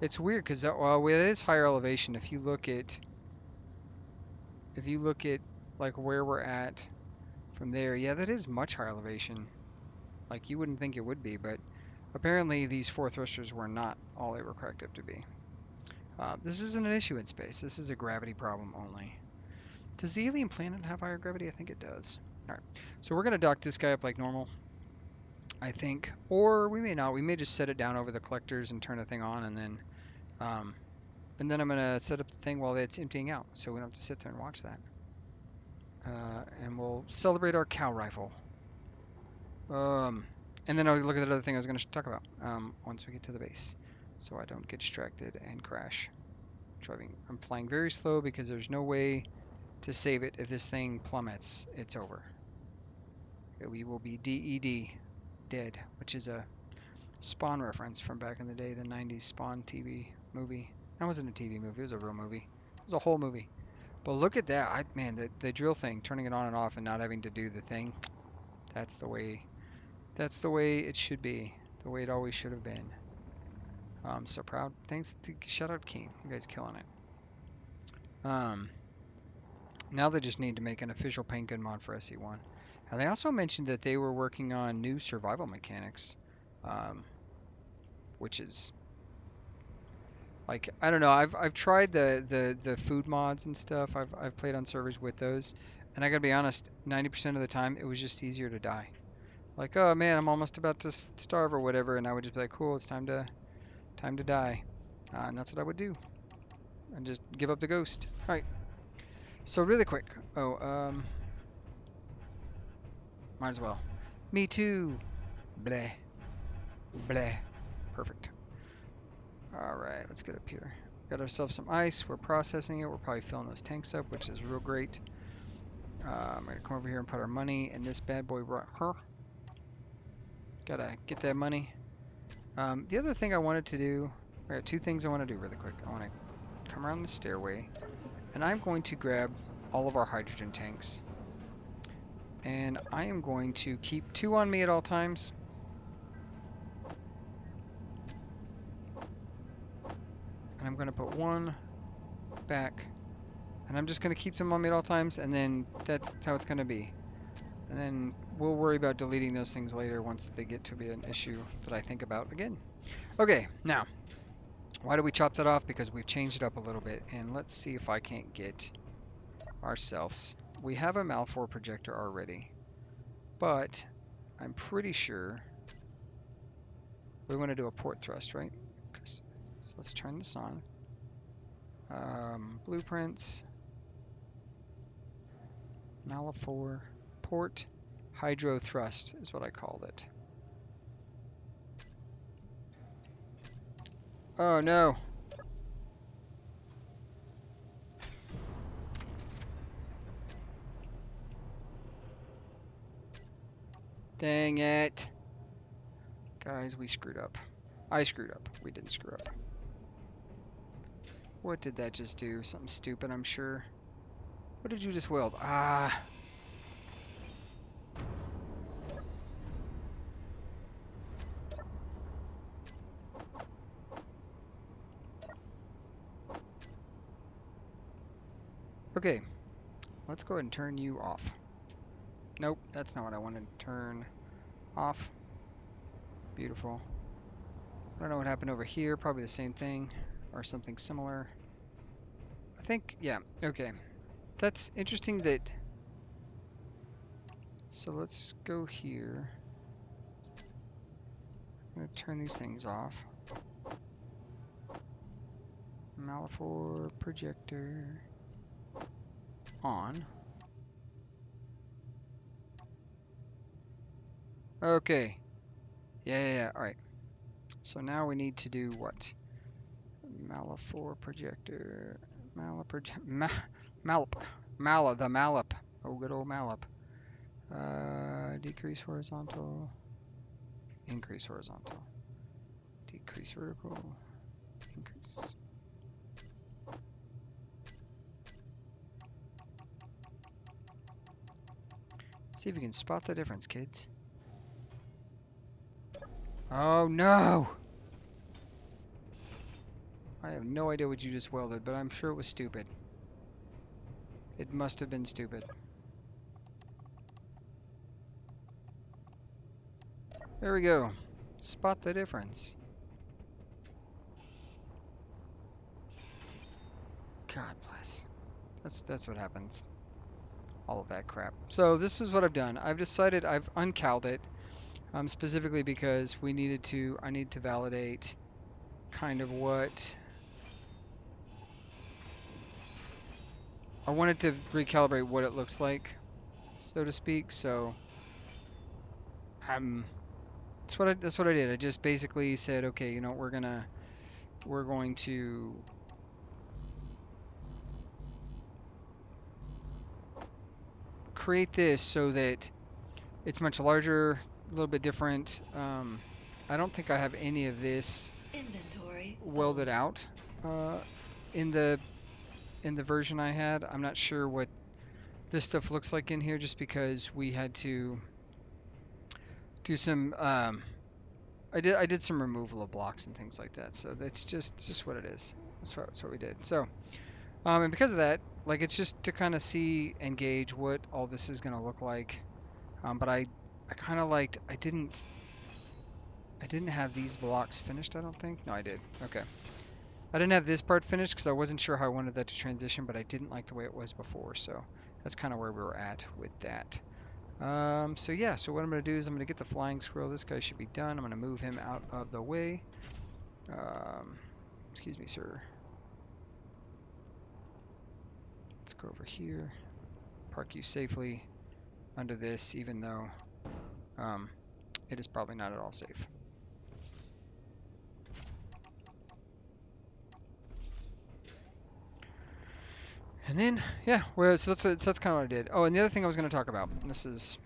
it's weird because well, it is higher elevation. If you look at like where we're at from there, yeah, that is much higher elevation. Like you wouldn't think it would be, but apparently these 4 thrusters were not all they were cracked up to be. This isn't an issue in space. This is a gravity problem only. Does the alien planet have higher gravity? I think it does. All right, so we're gonna dock this guy up like normal, I think, or we may not. We may just set it down over the collectors and turn the thing on, and then I'm gonna set up the thing while it's emptying out, so we don't have to sit there and watch that. And we'll celebrate our cow rifle. And then I'll look at that other thing I was going to talk about once we get to the base, so I don't get distracted and crash. I'm flying very slow because there's no way to save it. If this thing plummets, it's over. We will be DED, dead, which is a Spawn reference from back in the day, the 90s Spawn TV movie. That wasn't a TV movie. It was a real movie. It was a whole movie. But look at that. Man, the drill thing, turning it on and off and not having to do the thing. That's the way. That's the way it should be. The way it always should have been. I'm so proud. Thanks to shout out King. You guys killing it. Now they just need to make an official paint gun mod for SE1. And they also mentioned that they were working on new survival mechanics, um, which is like I don't know. I've tried the food mods and stuff. I've played on servers with those, and I gotta be honest. 90% of the time, it was just easier to die. Like, oh man, I'm almost about to starve or whatever, and I would just be like, cool, it's time to die, and that's what I would do, and just give up the ghost. All right. So really quick. Oh, might as well. Me too. Bleh. Bleh. Perfect. All right, let's get up here. Got ourselves some ice. We're processing it. We're probably filling those tanks up, which is real great. I'm gonna come over here and put our money in this bad boy right here. Gotta get that money. The other thing I wanted to do, I got two things I want to do really quick. I want to come around the stairway, and I'm going to grab all of our hydrogen tanks. And I am going to keep 2 on me at all times. And I'm going to put 1 back. And I'm just going to keep them on me at all times, and then that's how it's going to be. And then we'll worry about deleting those things later once they get to be an issue that I think about again. Okay, now, why do we chop that off? Because we've changed it up a little bit. And let's see if I can't get ourselves. We have a Malfor projector already, but I'm pretty sure we want to do a port thrust, right? So let's turn this on. Blueprints. Malfor port hydro thrust is what I called it. Oh no. Dang it. Guys, we screwed up. I screwed up. We didn't screw up. What did that just do? Something stupid, I'm sure. What did you just weld? Ah. Okay. Let's go ahead and turn you off. Nope, that's not what I wanted to turn off. Beautiful. I don't know what happened over here. Probably the same thing or something similar. I think, yeah, okay. That's interesting that... So let's go here. I'm going to turn these things off. Malfor projector on. Okay. Yeah. All right. So now we need to do what? Malfor projector. Malap. Oh, good old Malap. Decrease horizontal. Increase horizontal. Decrease vertical. Increase. See if you can spot the difference, kids. Oh no! I have no idea what you just welded, but I'm sure it was stupid. It must have been stupid. There we go. Spot the difference. God bless. That's what happens. All of that crap. So this is what I've done. I've decided I've uncaled it, specifically because I need to validate kind of what I wanted to recalibrate what it looks like, so to speak. So that's what I did. I just basically said, okay, you know, we're going to create this so that it's much larger, a little bit different. I don't think I have any of this inventory welded out. uh, in the version I had. I'm not sure what this stuff looks like in here, just because we had to do some. I did some removal of blocks and things like that. So that's just what it is. That's what we did. So and because of that, like it's just to kind of see and gauge what all this is gonna look like. But I kind of liked I didn't have these blocks finished. I don't think. No, I did. Okay. I didn't have this part finished because I wasn't sure how I wanted that to transition, but I didn't like the way it was before. So that's kind of where we were at with that. So yeah, so what I'm going to do is I'm going to get the flying squirrel. This guy should be done. I'm going to move him out of the way. Um, excuse me, sir. Let's go over here. Park you safely under this, even though it is probably not at all safe. And then, yeah, well, so that's kind of what I did. Oh, and the other thing I was going to talk about, and this is,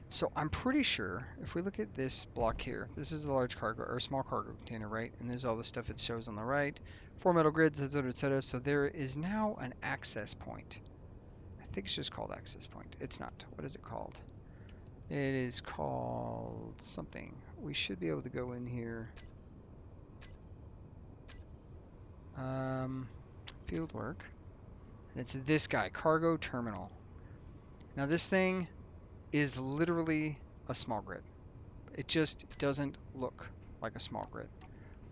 so I'm pretty sure if we look at this block here, this is a large cargo or small cargo container, right? And there's all the stuff it shows on the right, 4 metal grids, etc., etc. So there is now an access point. I think it's just called access point. It's not. What is it called? It is called something. We should be able to go in here. Field work. And it's this guy, cargo terminal. Now this thing is literally a small grid. It just doesn't look like a small grid,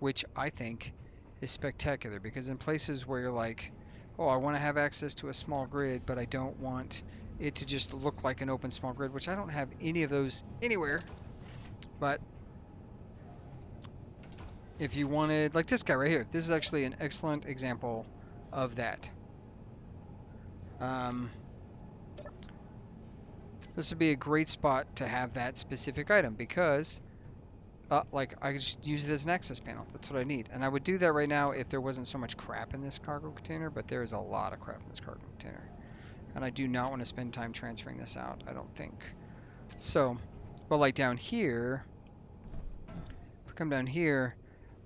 which I think is spectacular, because in places where you're like, oh, I want to have access to a small grid, but I don't want it to just look like an open small grid, which I don't have any of those anywhere. But if you wanted, like this guy right here, this is actually an excellent example of that. This would be a great spot to have that specific item, because like I just use it as an access panel. That's what I need. And I would do that right now if there wasn't so much crap in this cargo container, but there is a lot of crap in this cargo container. And I do not want to spend time transferring this out, I don't think. So, but like down here, if we come down here,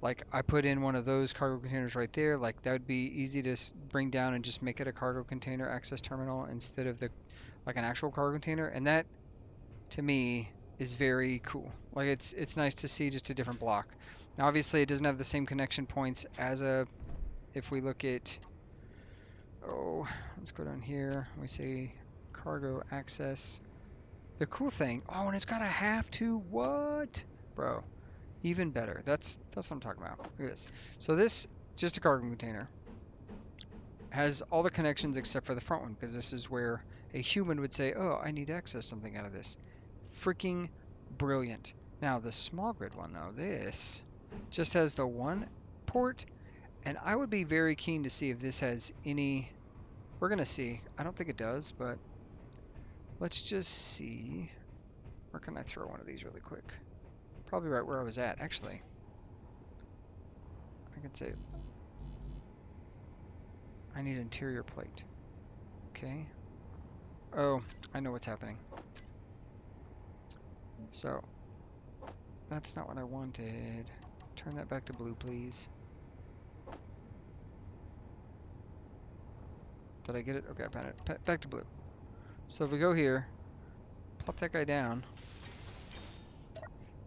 like I put in one of those cargo containers right there, like that would be easy to bring down and just make it a cargo container access terminal instead of like an actual cargo container. And that, to me, is very cool. Like it's nice to see just a different block. Now obviously it doesn't have the same connection points as if we look at, oh, let's go down here. We say cargo access. The cool thing, oh, and it's got a have to, what? Bro, even better. That's what I'm talking about. Look at this. So this, just a cargo container, has all the connections except for the front one, because this is where a human would say, oh, I need to access something out of this. Freaking brilliant. Now the small grid one though, this just has the one port, and I would be very keen to see if this has any. We're gonna see. I don't think it does, but let's just see. Where can I throw one of these really quick? Probably right where I was at, actually. I can say I need interior plate. Okay. Oh, I know what's happening. So that's not what I wanted. Turn that back to blue, please. Did I get it? Okay, I found it. Back to blue. So if we go here, plop that guy down.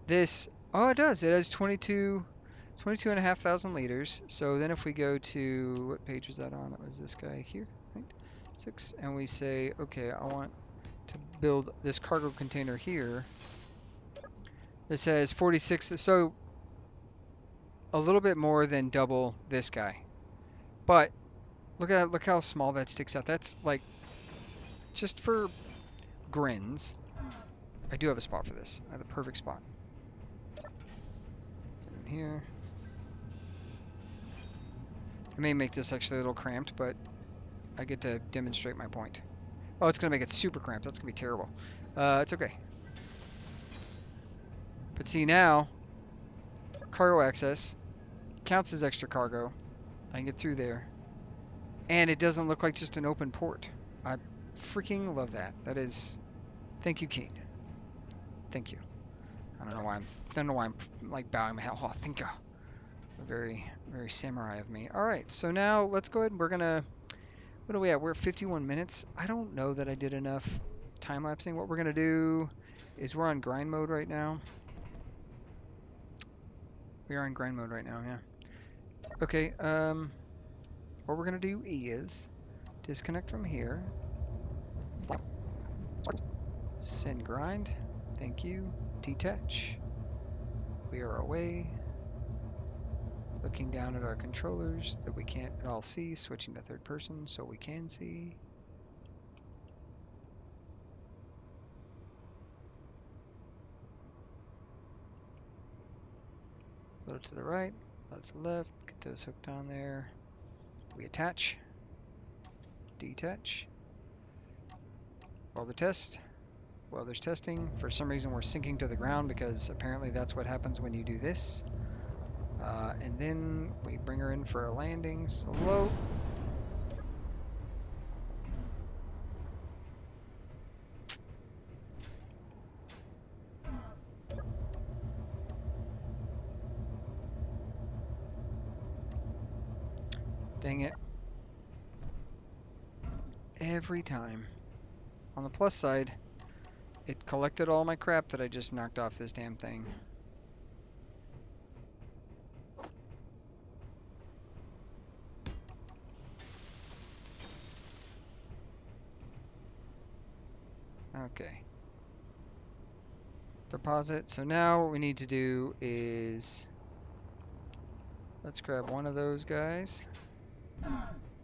This, oh, it does. It has 22,500 liters. So then if we go to, what page was that on? That was this guy here, right? 6. And we say, okay, I want to build this cargo container here. It says 46. So a little bit more than double this guy. But look how small that sticks out. That's like, just for grins, I do have a spot for this. I have the perfect spot. In here. I may make this actually a little cramped, but I get to demonstrate my point. Oh, it's going to make it super cramped. That's going to be terrible. It's okay. But see now, cargo access counts as extra cargo. I can get through there. And it doesn't look like just an open port. I freaking love that. That is, thank you, King. Thank you. I don't know why I'm like bowing my head. Oh, thank you. Very, very samurai of me. All right, so now let's go ahead and we're gonna. What are we at? We're at 51 minutes. I don't know that I did enough time lapsing. What we're gonna do is we're on grind mode right now. We are in grind mode right now, yeah. Okay, what we're gonna do is disconnect from here. Send grind. Thank you. Detach. We are away. Looking down at our controllers that we can't at all see. Switching to third person so we can see. A little to the right, a little to the left. Get those hooked on there. We attach. Detach. Welder test. Welder's testing. For some reason we're sinking to the ground because apparently that's what happens when you do this. And then we bring her in for a landing. Slow. Dang it. Every time. On the plus side, it collected all my crap that I just knocked off this damn thing. Okay. Deposit. So now what we need to do is let's grab one of those guys.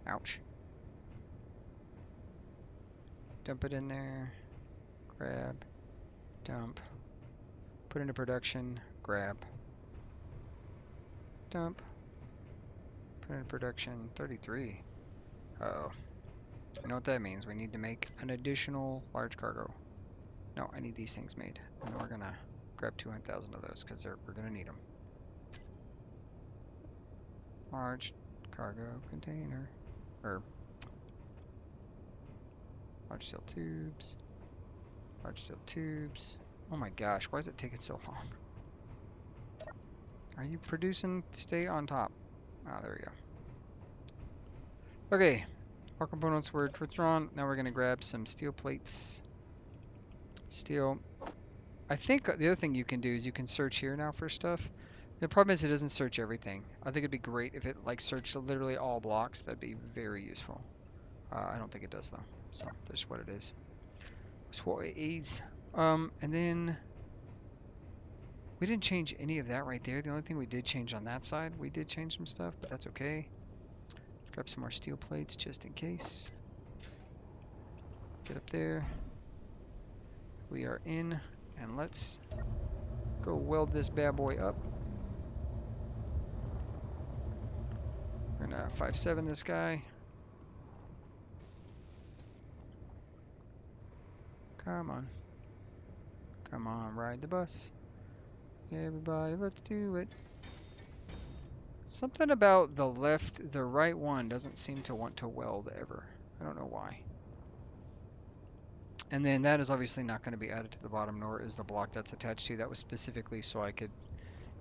Ouch. Dump it in there. Grab. Dump. Put into production. Grab. Dump. Put into production. 33. Uh-oh. You know what that means? We need to make an additional large cargo. No, I need these things made. And then we're gonna grab 200,000 of those because we're gonna need them. Large cargo container. Or large steel tubes. Large steel tubes. Oh my gosh, why is it taking so long? Are you producing? Stay on top. Ah, there we go. Okay. All components were withdrawn. Now we're gonna grab some steel plates. Steel. I think the other thing you can do is you can search here now for stuff. The problem is it doesn't search everything. I think it'd be great if it like searched literally all blocks. That'd be very useful. I don't think it does though. So that's what it is. That's what it is. And then we didn't change any of that right there. The only thing we did change on that side, we did change some stuff, but that's okay. Grab some more steel plates just in case. Get up there. We are in, and let's go weld this bad boy up. We're gonna 5.7 this guy. Come on. Come on, ride the bus. Everybody, let's do it. Something about the right one doesn't seem to want to weld ever. I don't know why. And then that is obviously not going to be added to the bottom, nor is the block that's attached to. That was specifically so I could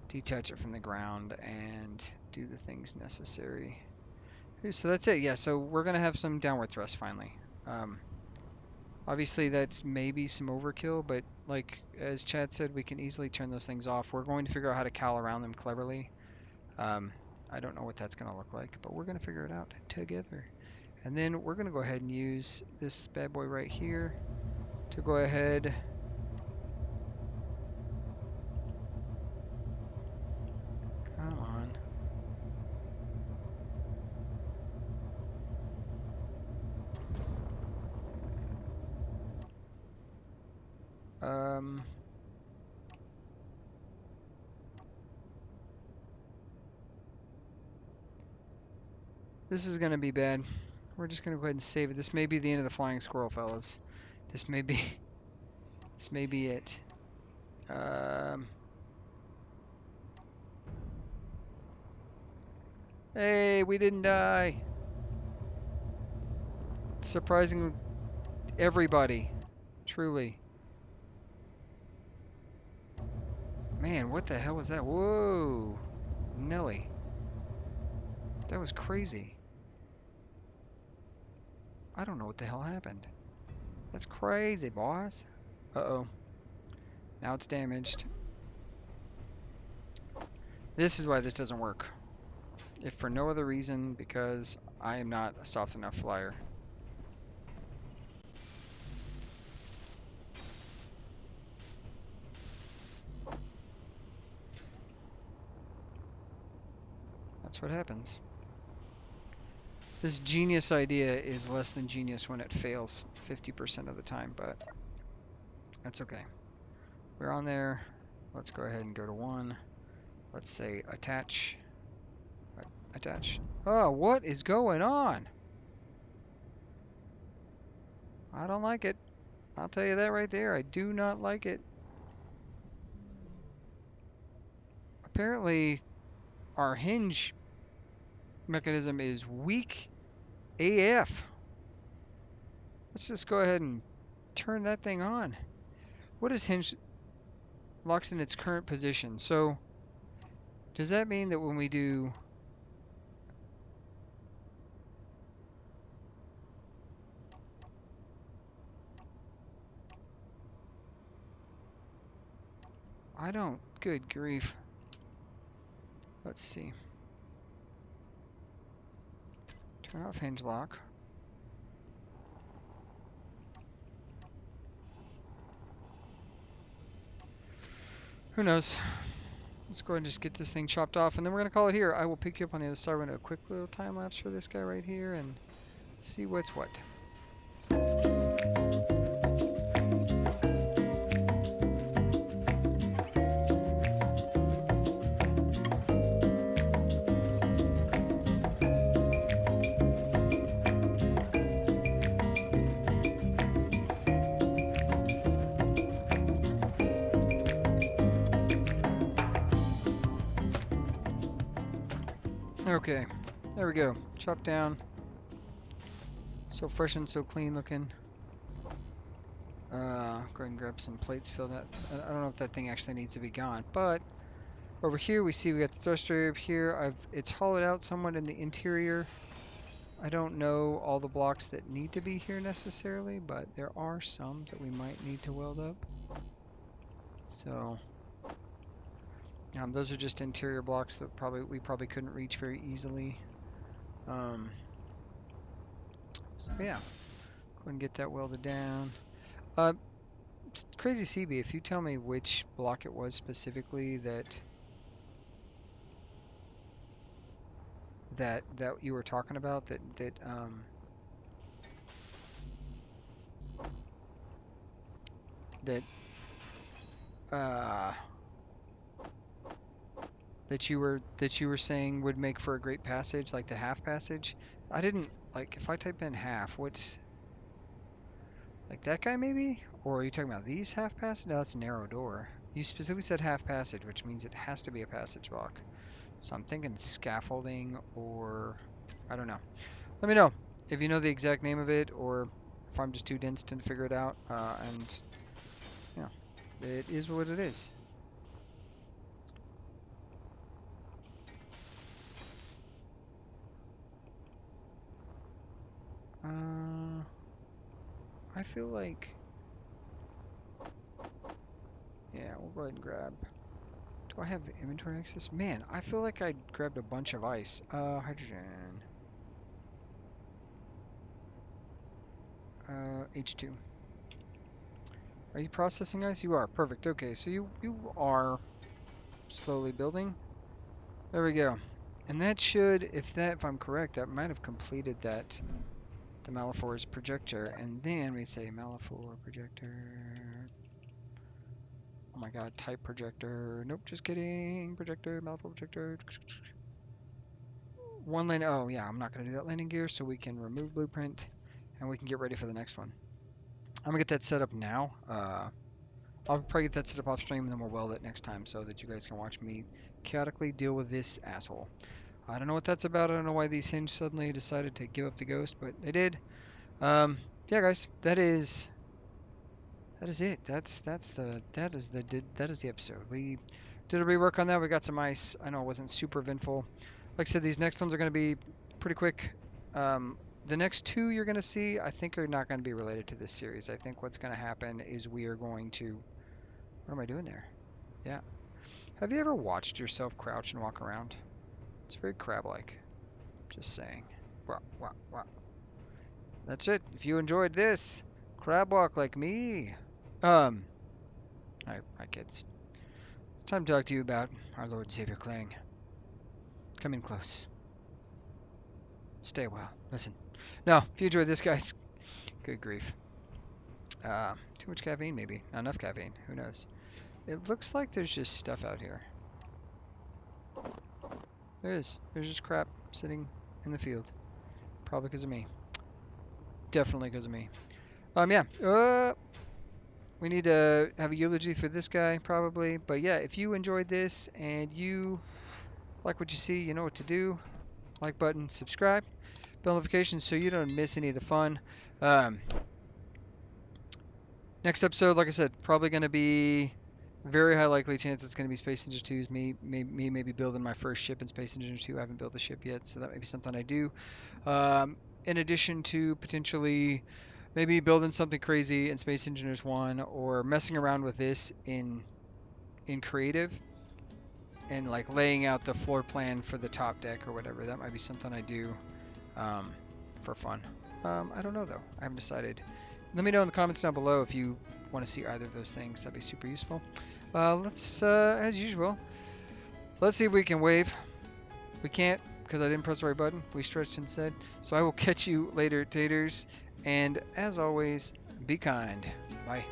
detach it from the ground and do the things necessary. So that's it. Yeah, so we're going to have some downward thrust finally. Obviously that's maybe some overkill, but like as Chad said, we can easily turn those things off. We're going to figure out how to cowl around them cleverly. I don't know what that's going to look like, but we're going to figure it out together. And then we're going to go ahead and use this bad boy right here to go ahead come on. This is going to be bad. We're just going to go ahead and save it. This may be the end of the flying squirrel, fellas. This may be it. Hey, we didn't die. Surprising everybody. Truly. Man, what the hell was that? Whoa. Nelly. That was crazy. I don't know what the hell happened. That's crazy, boys. Uh-oh. Now it's damaged. This is why this doesn't work. If for no other reason, because I am not a soft enough flyer. That's what happens. This genius idea is less than genius when it fails 50% of the time, but that's okay. We're on there. Let's go ahead and go to 1. Let's say attach. Attach. Oh, what is going on? I don't like it. I'll tell you that right there. I do not like it. Apparently, our hinge mechanism is weak AF. Let's just go ahead and turn that thing on. What is hinge locks in its current position? So, does that mean that when we do... I don't... Good grief. Let's see. Turn off hinge lock. Who knows? Let's go ahead and just get this thing chopped off, and then we're going to call it here. I will pick you up on the other side. We're going to do a quick little time lapse for this guy right here and see what's what. Okay, there we go. Chop down. So fresh and so clean looking. Go ahead and grab some plates, fill that. I don't know if that thing actually needs to be gone, but over here we see we got the thruster up here. It's hollowed out somewhat in the interior. I don't know all the blocks that need to be here necessarily, but there are some that we might need to weld up. So those are just interior blocks that we probably couldn't reach very easily. So yeah, go ahead and get that welded down. Crazy CB, if you tell me which block it was specifically that you were talking about, that you were saying would make for a great passage, like the half passage. I didn't like if I type in half, what's like that guy maybe? Or are you talking about these half passage? No, that's narrow door. You specifically said half passage, which means it has to be a passage block. So I'm thinking scaffolding, or I don't know. Let me know if you know the exact name of it, or if I'm just too dense to figure it out. And yeah, it is what it is. I feel like, yeah, we'll go ahead and grab. Do I have inventory access? Man, I feel like I grabbed a bunch of ice. Hydrogen. H2. Are you processing ice? You are. Perfect. Okay, so you are slowly building. There we go. And that should, if I'm correct, that might have completed that, the Malifor's projector. And then we say Malifor projector. Oh my god, type projector. Nope, just kidding. Projector, Malifor projector. One lane. Oh yeah, I'm not going to do that landing gear, so we can remove blueprint and we can get ready for the next one. I'm going to get that set up now. I'll probably get that set up off stream and then we'll weld it next time so that you guys can watch me chaotically deal with this asshole. I don't know what that's about. I don't know why these Hinge suddenly decided to give up the ghost, but they did. Yeah, guys, that is it. That is the episode. We did a rework on that. We got some ice. I know it wasn't super eventful. Like I said, these next ones are going to be pretty quick. The next two you're going to see, I think, are not going to be related to this series. I think what's going to happen is we are going to... What am I doing there? Yeah. Have you ever watched yourself crouch and walk around? It's very crab-like. Just saying. Wow, wow, wow. That's it. If you enjoyed this, crab walk like me. Um, Hi kids. It's time to talk to you about our Lord and Savior Clang. Come in close. Stay a while. Listen. No, if you enjoyed this, guys, good grief. Too much caffeine, maybe. Not enough caffeine. Who knows? It looks like there's just stuff out here. There is. There's just crap sitting in the field. Probably because of me. Definitely because of me. Yeah. We need to have a eulogy for this guy, probably. But yeah, if you enjoyed this and you like what you see, you know what to do. Like button, subscribe, bell notifications so you don't miss any of the fun. Next episode, like I said, probably going to be very high likely chance it's going to be Space Ninja 2's me maybe building my first ship in Space Ninja 2. I haven't built a ship yet, so that may be something I do. In addition to potentially maybe building something crazy in Space Engineers 1 or messing around with this in creative and like laying out the floor plan for the top deck or whatever. That might be something I do for fun. I don't know though. I haven't decided. Let me know in the comments down below if you want to see either of those things. That'd be super useful. Let's, as usual, let's see if we can wave. We can't because I didn't press the right button. We stretched instead. So I will catch you later, taters. And as always, be kind. Bye.